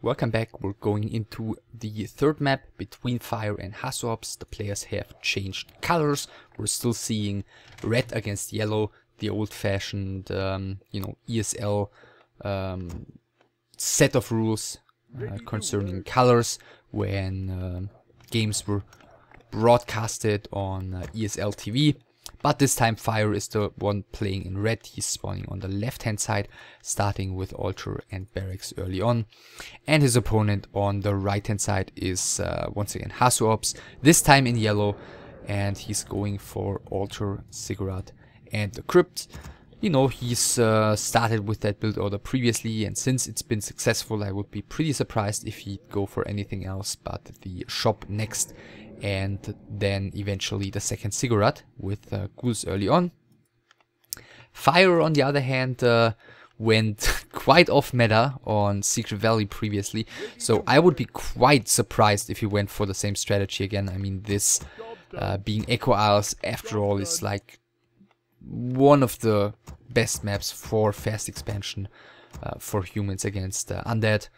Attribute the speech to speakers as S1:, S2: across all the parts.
S1: Welcome back. We're going into the third map between Fire and HasuObs. The players have changed colors. We're still seeing red against yellow, the old-fashioned, ESL set of rules concerning colors when games were broadcasted on ESL TV. But this time Fire is the one playing in red. He's spawning on the left hand side, starting with Altar and Barracks early on. And his opponent on the right hand side is once again HasuObs, this time in yellow. And he's going for Altar, Ziggurat and the Crypt. You know, he's started with that build order previously, and since it's been successful, I would be pretty surprised if he'd go for anything else but the shop next, and then eventually the second Ziggurat with ghouls early on. Fire, on the other hand, went quite off meta on Secret Valley previously, so I would be quite surprised if he went for the same strategy again. I mean, this being Echo Isles, after all, is like one of the best maps for fast expansion for humans against undead.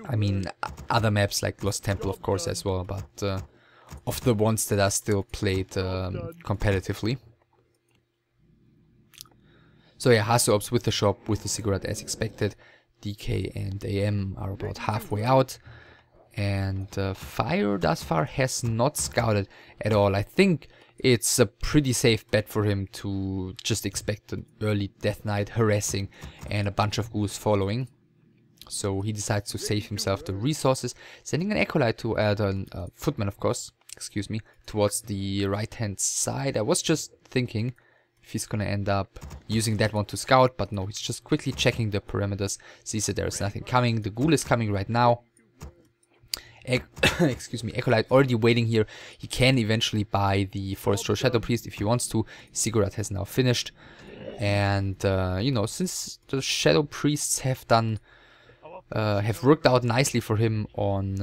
S1: I mean, other maps like Lost Temple, of course, as well, but of the ones that are still played competitively. So yeah, HasuObs with the shop, with the Ziggurat as expected. DK and AM are about halfway out. And Fire thus far has not scouted at all. I think it's a pretty safe bet for him to just expect an early Death Knight harassing and a bunch of ghouls following. So he decides to save himself the resources, sending an Acolyte to Footman, of course, excuse me, towards the right hand side. I was just thinking if he's gonna end up using that one to scout, but no, he's just quickly checking the parameters, sees that there's nothing coming. The ghoul is coming right now. Excuse me, Acolyte already waiting here. He can eventually buy the Forest Row Shadow Priest if he wants to. Ziggurat has now finished, and you know, since the Shadow Priests have worked out nicely for him on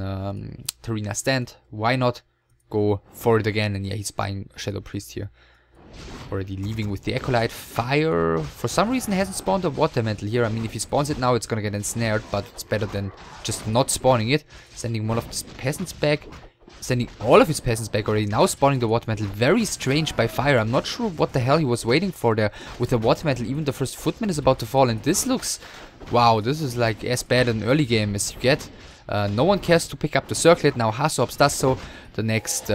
S1: Tarina Stand, why not go for it again? And yeah, he's buying a Shadow Priest here. Already leaving with the Acolyte. Fire, for some reason, hasn't spawned a Water Mantle here. I mean, if he spawns it now, it's gonna get ensnared, but it's better than just not spawning it. Sending one of his peasants back. Sending all of his peasants back already. Now spawning the Water Mantle. Very strange by Fire. I'm not sure what the hell he was waiting for there. With the Water Mantle, even the first Footman is about to fall, and this looks... Wow, this is like as bad an early game as you get. No one cares to pick up the Circlet. Now HasuObs does so. The next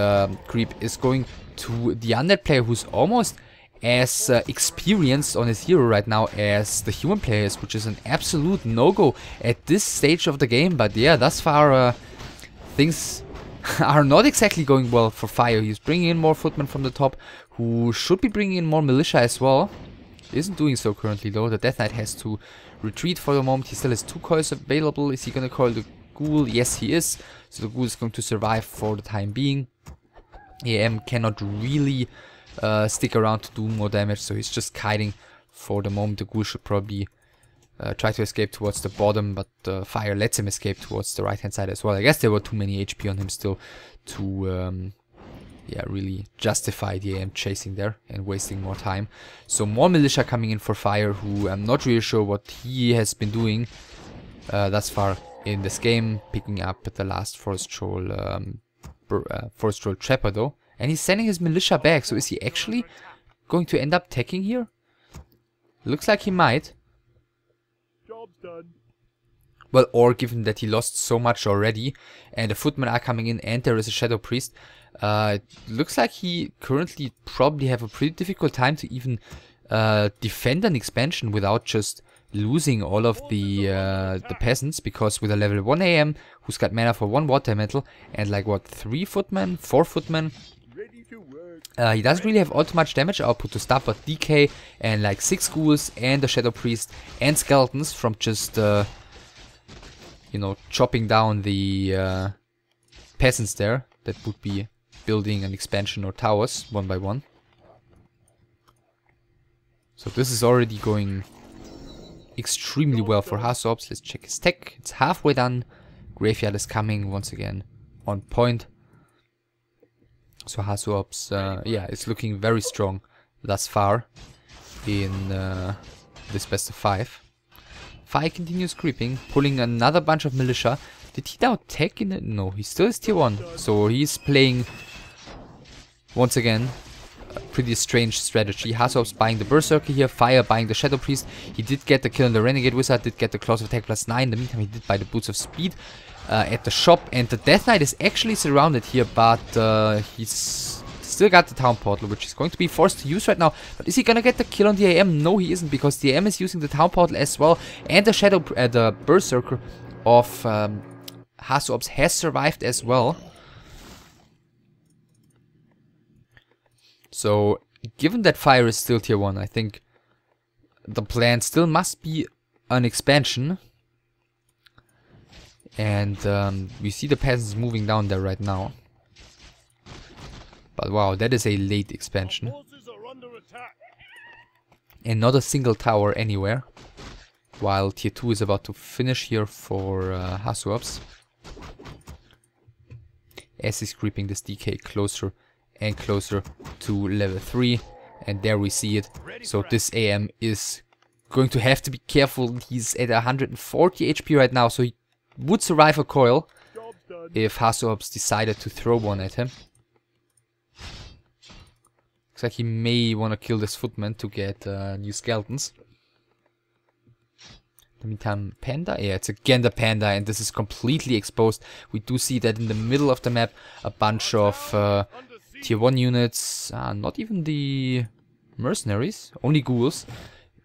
S1: creep is going to the undead player, who's almost as experienced on his hero right now as the human player is, which is an absolute no-go at this stage of the game. But yeah, thus far things are not exactly going well for Fire. He's bringing in more footmen from the top, who should be bringing in more militia as well. Isn't doing so currently though. The Death Knight has to retreat for the moment. He still has 2 coils available. Is he gonna coil the ghoul? Yes, he is. So the ghoul is going to survive for the time being. AM cannot really stick around to do more damage, so he's just kiting for the moment. The ghoul should probably try to escape towards the bottom, but Fire lets him escape towards the right hand side as well. I guess there were too many HP on him still to yeah, really justify the AM chasing there and wasting more time. So more militia coming in for Fire, who I'm not really sure what he has been doing thus far in this game, picking up the last Forest Troll Trapper though, and he's sending his militia back. So is he actually going to end up attacking here? Looks like he might.
S2: Job's done.
S1: Well, or given that he lost so much already and the footmen are coming in and there is a Shadow Priest, it looks like he currently probably have a pretty difficult time to even defend an expansion without just losing all of the peasants, because with a level 1 AM who's got mana for 1 Water Mantle and like what, 3 footmen, 4 footmen, he doesn't really have all too much damage output to stop, but DK and like 6 ghouls and the Shadow Priest and skeletons from just you know, chopping down the peasants there that would be building an expansion or towers one by one. So this is already going extremely well for HasuObs. Let's check his tech. It's halfway done. Graveyard is coming once again on point. So HasuObs, yeah, it's looking very strong thus far in this best of 5. Fire continues creeping, pulling another bunch of militia. Did he now tech in it? No, he still is tier 1. So he's playing, once again, a pretty strange strategy. HasuObs buying the Berserker here, Fire buying the Shadow Priest. He did get the kill on the Renegade Wizard, did get the Claws of Attack +9. In the meantime, he did buy the Boots of Speed at the shop. And the Death Knight is actually surrounded here, but he's still got the Town Portal, which he's going to be forced to use right now. But is he gonna get the kill on the AM? No, he isn't, because the AM is using the Town Portal as well. And the the Berserker of HasuObs has survived as well. So, given that Fire is still tier 1, I think the plan still must be an expansion. And we see the peasants moving down there right now. But wow, that is a late expansion. And not a single tower anywhere. While tier 2 is about to finish here for HasuObs. As he's creeping this DK closer and closer to level 3. And there we see it. So this AM is going to have to be careful. He's at 140 HP right now, so he would survive a coil if HasuObs decided to throw one at him. Looks like he may want to kill this footman to get new skeletons. In the meantime, Panda? Yeah, it's again the Panda, and this is completely exposed. We do see that in the middle of the map, a bunch of tier 1 units, not even the mercenaries, only ghouls,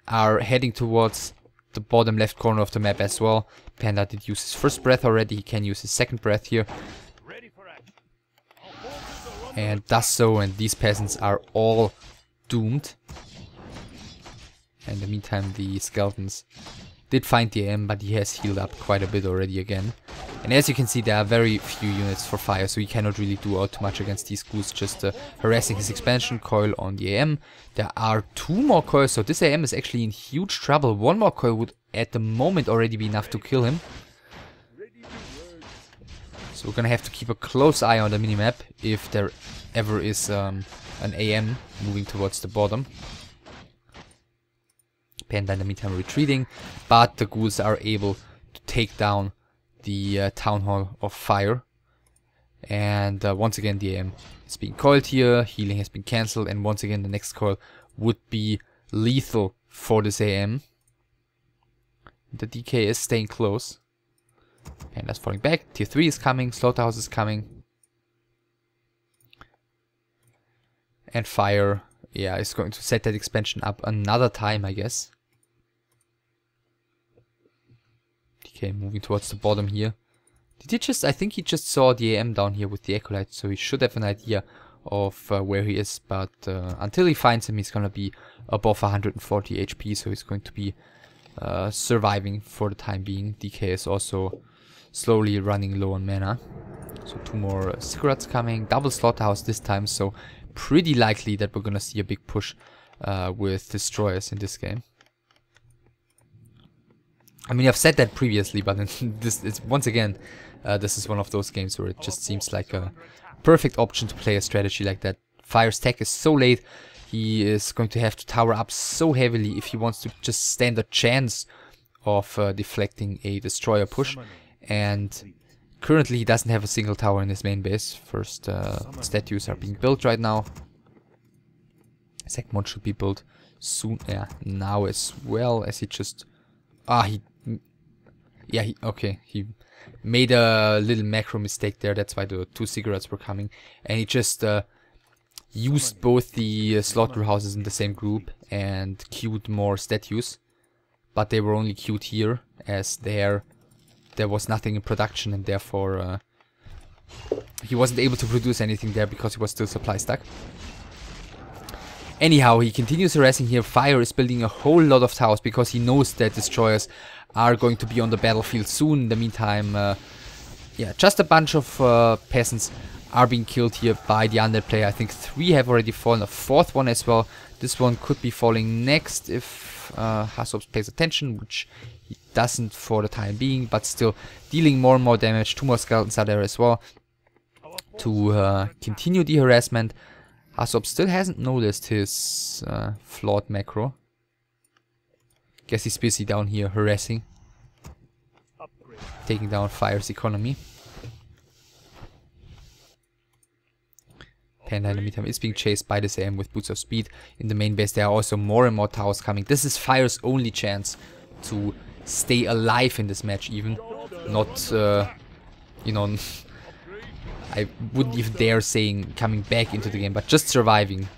S1: are heading towards the bottom left corner of the map as well. Panda did use his first breath already, he can use his second breath here. And does so, and these peasants are all doomed. In the meantime, the skeletons did find the AM, but he has healed up quite a bit already again. And as you can see, there are very few units for Fire, so he cannot really do all too much against these ghouls, just harassing his expansion coil on the AM. There are 2 more coils, so this AM is actually in huge trouble. 1 more coil would at the moment already be enough to kill him. So we're gonna have to keep a close eye on the minimap if there ever is an AM moving towards the bottom. Panda in the meantime retreating, but the ghouls are able to take down the Town Hall of Fire. And once again the AM is being coiled here, healing has been cancelled, and once again the next coil would be lethal for this AM. The DK is staying close. Panda's falling back, tier 3 is coming, Slaughterhouse is coming. And Fire, yeah, is going to set that expansion up another time, I guess. DK moving towards the bottom here. Did he just, I think he just saw the AM down here with the Acolyte, so he should have an idea of where he is, but until he finds him, he's gonna be above 140 HP, so he's going to be surviving for the time being. DK is also slowly running low on mana. So 2 more cigarettes coming, double Slaughterhouse this time, so pretty likely that we're gonna see a big push with destroyers in this game. I mean, I've said that previously, but this is once again, this is one of those games where it just seems like a perfect option to play a strategy like that. Fire's tech is so late, he is going to have to tower up so heavily if he wants to just stand a chance of deflecting a destroyer push. And currently he doesn't have a single tower in his main base. First statues are being built right now. Second one should be built soon. Yeah, now as well, as he just... okay, he made a little macro mistake there. That's why the 2 cigarettes were coming. And he just used both the slaughterhouses in the same group and queued more statues. But they were only queued here, as there was nothing in production, and therefore he wasn't able to produce anything there because he was still supply stuck. Anyhow, he continues harassing here. Fire is building a whole lot of towers because he knows that destroyers are going to be on the battlefield soon. In the meantime, yeah, just a bunch of peasants are being killed here by the undead player. I think 3 have already fallen, a 4th one as well. This one could be falling next if HasuObs pays attention, which he doesn't for the time being, but still dealing more and more damage. 2 more skeletons are there as well to continue the harassment. HasuObs still hasn't noticed his flawed macro. Guess he's busy down here harassing taking down Fire's economy. Panda in the meantime is being chased by this AM with boots of speed. In the main base there are also more and more towers coming. This is Fire's only chance to stay alive in this match even. Not, you know, I wouldn't even dare saying coming back into the game, but just surviving.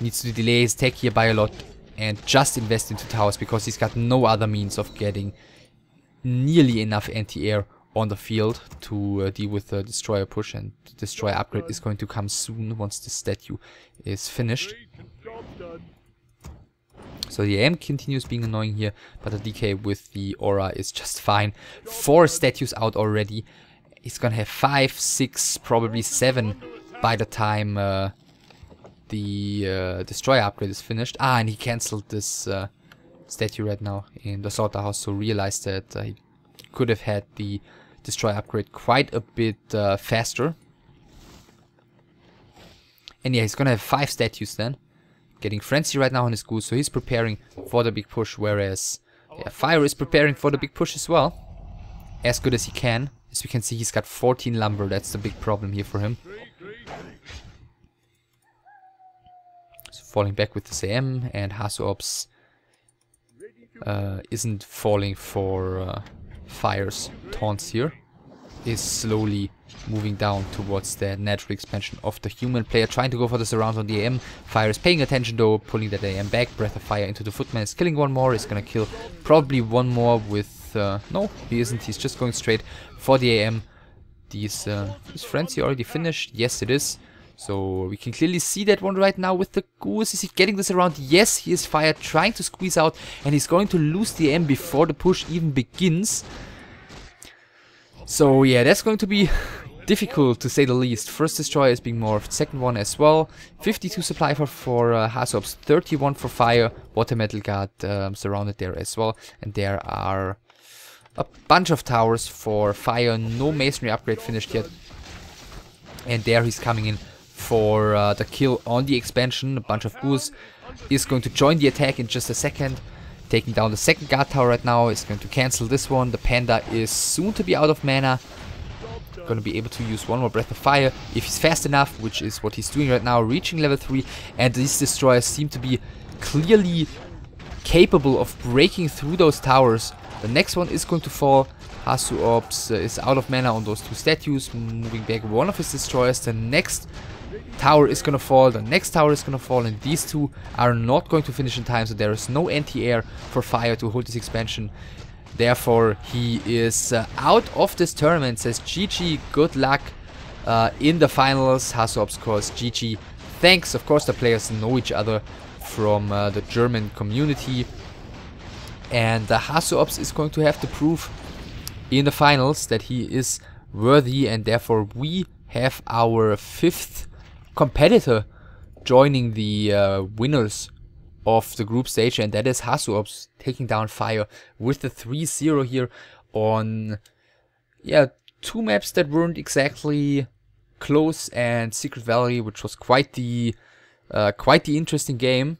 S1: Needs to delay his tech here by a lot and just invest into towers because he's got no other means of getting nearly enough anti-air on the field to deal with the destroyer push, and the destroyer upgrade is going to come soon once the statue is finished. So the AM continues being annoying here, but the DK with the aura is just fine. 4 statues out already. He's gonna have 5, 6, probably 7 by the time the destroyer upgrade is finished. Ah, and he cancelled this statue right now in the slaughterhouse, so realized that he could have had the destroyer upgrade quite a bit faster. And yeah, he's gonna have 5 statues then. Getting frenzy right now on his goose, so he's preparing for the big push, whereas yeah, Fire is preparing for the big push as well. As good as he can. As we can see, he's got 14 lumber, that's the big problem here for him. So falling back with this AM, and HasuObs isn't falling for Fire's taunts here. Is slowly moving down towards the natural expansion of the human player, trying to go for the surround on the AM. Fire is paying attention though, pulling that AM back. Breath of Fire into the footman, is killing one more, is gonna kill probably one more with... no, he isn't, he's just going straight for the AM. Is frenzy already finished? Yes, it is. So we can clearly see that one right now with the goose. Is he getting this around? Yes, he is. Fire trying to squeeze out, and he's going to lose the AM before the push even begins. So yeah, that's going to be difficult to say the least. First destroyer is being morphed, second one as well. 52 supply for HasuObs, 31 for Fire. Water Metal got surrounded there as well, and there are a bunch of towers for Fire. No masonry upgrade finished yet, and there he's coming in for the kill on the expansion. A bunch of goose is going to join the attack in just a second. Taking down the second guard tower right now, is going to cancel this one. The panda is soon to be out of mana. Going to be able to use one more Breath of Fire if he's fast enough, which is what he's doing right now, reaching level 3. And these destroyers seem to be clearly capable of breaking through those towers. The next one is going to fall. HasuObs is out of mana on those 2 statues, moving back one of his destroyers. The next tower is gonna fall, the next tower is gonna fall, and these 2 are not going to finish in time, so there is no anti-air for Fire to hold this expansion. Therefore, he is out of this tournament. Says GG, good luck in the finals. HasuObs scores GG. Thanks, of course the players know each other from the German community. And HasuObs is going to have to prove in the finals that he is worthy, and therefore we have our 5th competitor joining the winners of the group stage, and that is HasuObs taking down Fire with the 3-0 here on 2 maps that weren't exactly close, and Secret Valley, which was quite the interesting game.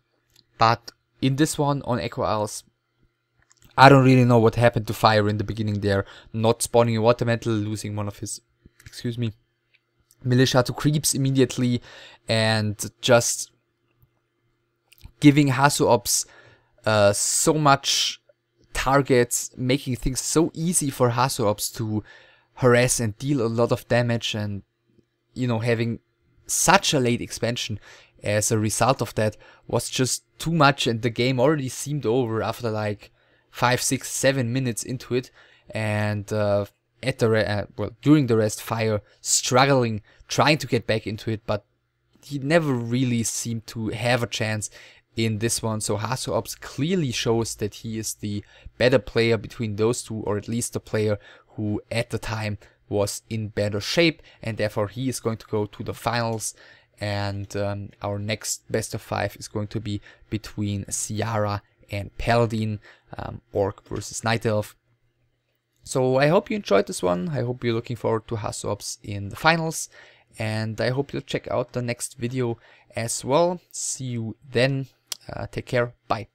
S1: But in this one on Echo Isles, I don't really know what happened to Fire in the beginning there, not spawning a water metal, losing one of his militia to creeps immediately, and just giving HasuObs so much targets, making things so easy for HasuObs to harass and deal a lot of damage, and you know, having such a late expansion as a result of that was just too much, and the game already seemed over after like 5, 6, 7 minutes into it. And at the during the rest, Fire struggling, trying to get back into it, but he never really seemed to have a chance in this one. So HasuObs clearly shows that he is the better player between those two, or at least the player who at the time was in better shape, and therefore he is going to go to the finals. And our next best of 5 is going to be between Ciara and Paladin, Orc versus Night Elf. So I hope you enjoyed this one. I hope you're looking forward to HasuObs in the finals, and I hope you'll check out the next video as well. See you then. Take care. Bye.